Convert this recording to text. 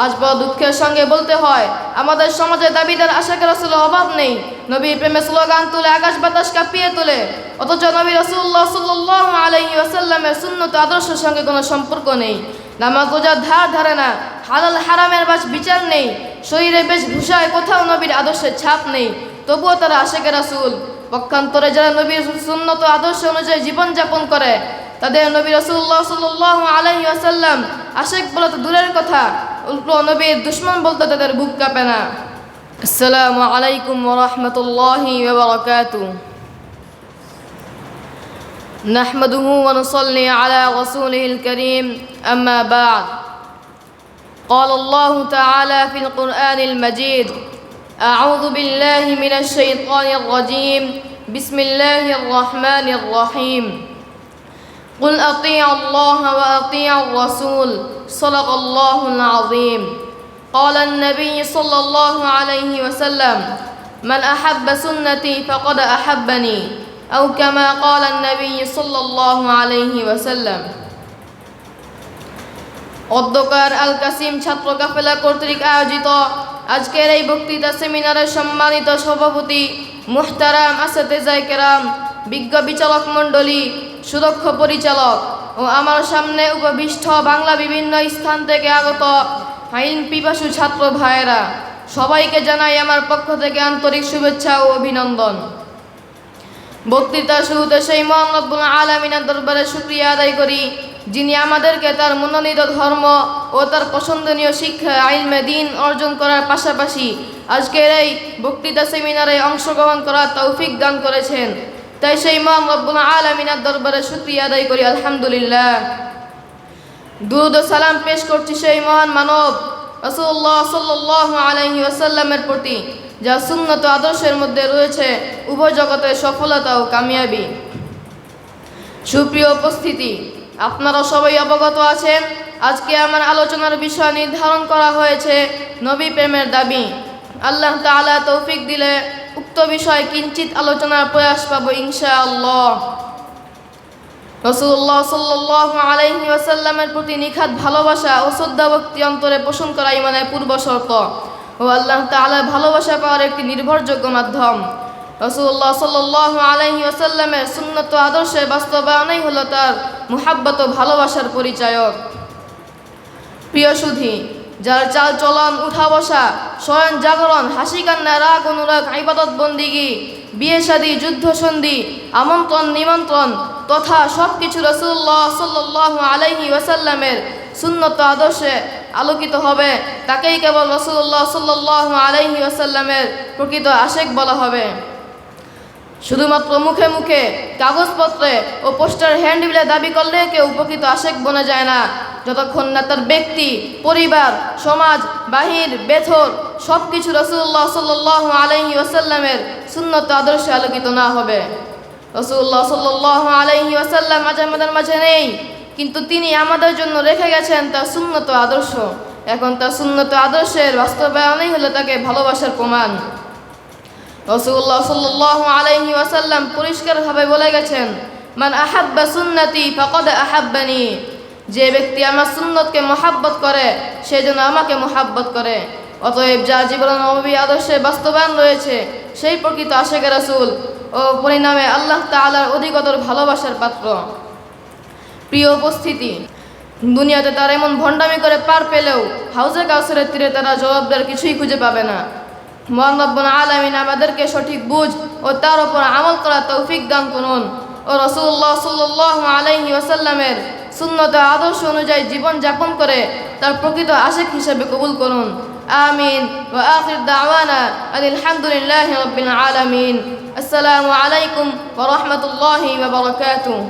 আজ বড় দুঃখের সঙ্গে বলতে হয়, আমাদের সমাজে দাবিদার আশিক রাসূলের অভাব নেই। নবী প্রেমে স্লোগান তুলে আকাশ বাতাস কাঁপিয়ে তোলে, অথচ নবী রাসূলুল্লাহ সাল্লাল্লাহু আলাইহি ওয়াসাল্লামের সুন্নত আদর্শের সঙ্গে কোনো সম্পর্ক নেই। নামাজ রোজার ধার ধারে না, হালাল হারামের বিচার নেই, শরীরে বেশভূষায় কোথাও নবীর আদর্শের ছাপ নেই। তবুও তারা আশিক রাসূল। পক্ষান্তরে যারা নবীর সুন্নত আদর্শ অনুযায়ী জীবনযাপন করে, তাদের নবী রাসূলুল্লাহ সাল্লাল্লাহু আলাইহি ওয়াসাল্লাম আশিক বলে তো দূরের কথা, উল্টো নবীর দুশমন বলতে তাদের বুক কাঁপে না। আসসালামু আলাইকুম ওয়া রাহমাতুল্লাহি ওয়া বারাকাতুহু। নাহমাদুহু ওয়া নুসাল্লি আলা রাসূলিহিল কারীম, আম্মা বা'দ। قال الله تعالى في القرآن المجيد: أعوذ بالله من الشيطان الرجيم، بسم الله الرحمن الرحيم. قل أطيعوا الله وأطيعوا الرسول، صدق الله العظيم. قال النبي صلى الله عليه وسلم: من أحب سنتي فقد أحبني، أو كما قال النبي صلى الله عليه وسلم. অধ্যকার আল কাসিম ছাত্র কাফেলা কর্তৃক আয়োজিত আজকের এই বক্তৃতা সেমিনারের সম্মানিত সভাপতি মুহতারাম আসাতেজায়ে কেরাম, বিজ্ঞ বিচারক মণ্ডলী, সুদক্ষ পরিচালক ও আমার সামনে উপবিষ্ট বাংলা বিভিন্ন স্থান থেকে আগত আইন পিপাসু ছাত্র ভাইয়েরা, সবাইকে জানাই আমার পক্ষ থেকে আন্তরিক শুভেচ্ছা ও অভিনন্দন। বক্তৃতার শুরুতে সেই মহান রব্বুল আলামিনের দরবারে শুকরিয়া আদায় করি, যিনি আমাদেরকে তার মনোনীত ধর্ম ও তার পছন্দনীয় শিক্ষা ইলমে দ্বীন অর্জন করার পাশাপাশি আজকের এই বক্তৃতা সেমিনারে অংশগ্রহণ করার তৌফিক দান করেছেন। তাই সেই মহান রব্বুল আলামিনের দরবারে শুকরিয়া আদায় করি, আলহামদুলিল্লাহ। দুরূদ ও সালাম পেশ করছি সেই মহান মানব রাসূলুল্লাহ সাল্লাল্লাহু আলাইহি ওয়াসাল্লামের প্রতি, যার সুন্নত আদর্শের মধ্যে রয়েছে উভয় জগতের সফলতা ও কামিয়াবি। সুপ্রিয় উপস্থিতি, আপনারা সবাই অবগত আছেন, আজকে আমার আলোচনার বিষয় নির্ধারণ করা হয়েছে নবী প্রেমের দাবি। আল্লাহ তাআলা তৌফিক দিলে উক্ত বিষয়ে কিঞ্চিত আলোচনার প্রয়াস পাবো ইনশাআল্লাহ। রাসূলুল্লাহ সাল্লাল্লাহু আলাইহি ওয়াসাল্লামের প্রতি নিখাত ভালোবাসা ও শ্রদ্ধা ভক্তি অন্তরে পোষণ করা ইমানের পূর্ব শর্ত ও আল্লাহ তাআলার ভালোবাসা পাওয়ার একটি নির্ভরযোগ্য মাধ্যম। রাসূলুল্লাহ সাল্লাল্লাহু আলাইহি ওয়াসাল্লামের সুন্নত আদর্শের বাস্তবায়নই হলো তার মুহাব্বত ও ভালোবাসার পরিচায়ক। প্রিয় সুধী, যার চাল চলন, উঠা বসা, শয়ন জাগরণ, হাসি কান্না, রাগ অনুরাগ, ইবাদত বন্দিগি, বিয়ে শাদী, যুদ্ধ সন্ধি, আমন্ত্রণ নিমন্ত্রণ তথা সব কিছু রাসূলুল্লাহ সাল্লাল্লাহু আলাইহি ওয়াসাল্লামের সুন্নত আদর্শে আলোকিত হবে, তাকেই কেবল রাসূলুল্লাহ সাল্লাল্লাহু আলাইহি ওয়াসাল্লামের প্রকৃত আশিক বলা হবে। শুধুমাত্র মুখে মুখে, কাগজপত্রে ও পোস্টার হ্যান্ডবিলে দাবি করলে কেউ উপকৃত আশিক বনা যায় না, যতক্ষণ না তার ব্যক্তি, পরিবার, সমাজ, বাহির, বেথর সব কিছু রাসূলুল্লাহ সাল্লাল্লাহু আলাইহি ওয়াসাল্লামের সুন্নত আদর্শে আলোকিত না হবে। রাসূলুল্লাহ সাল্লাল্লাহু আলাইহি ওয়াসাল্লাম আমাদের মাঝে নেই, কিন্তু তিনি আমাদের জন্য রেখে গেছেন তার সুন্নত আদর্শ। এখন তার সুন্নত আদর্শের বাস্তবায়নই হলো তাকে ভালোবাসার প্রমাণ। রাসূলুল্লাহ সাল্লাল্লাহু আলাইহি ওয়াসাল্লাম পরিষ্কারভাবে বলে গেছেন, মান আহাব্বা সুন্নতি ফাকাদ আহাব্বানি, যে ব্যক্তি আমার সুন্নতকে মহাব্বত করে সে যেন আমাকে মহাব্বত করে। অতএব যার জীবনে নবী আদর্শের বাস্তবায়ন রয়েছে সেই প্রকৃত আশিক রাসূল ও পরিণামে আল্লাহ তাআলার অধিকতর ভালোবাসার পাত্র। প্রিয় উপস্থিতি, দুনিয়াতে তারা এমন ভণ্ডামি করে পার পেলেও হাউজে কাউসারের তীরে তারা জবাবদার কিছুই খুঁজে পাবে না। মহান রব্বুল আলামিন আমাদেরকে সঠিক বুঝ ও তার উপর আমল করার তৌফিক দান করুন ও রাসূলুল্লাহ সাল্লাল্লাহু আলাইহি ওয়াসাল্লামের সুন্নত আদর্শ অনুযায়ী জীবন যাপন করে তার প্রকৃত আশিক হিসেবে কবুল করুন। আমিন। ওয়া আখির দাওয়ানা আলহামদুলিল্লাহি রাব্বিল আলামিন। আসসালামু আলাইকুম ওয়া রাহমাতুল্লাহি ওয়া বারাকাতুহু।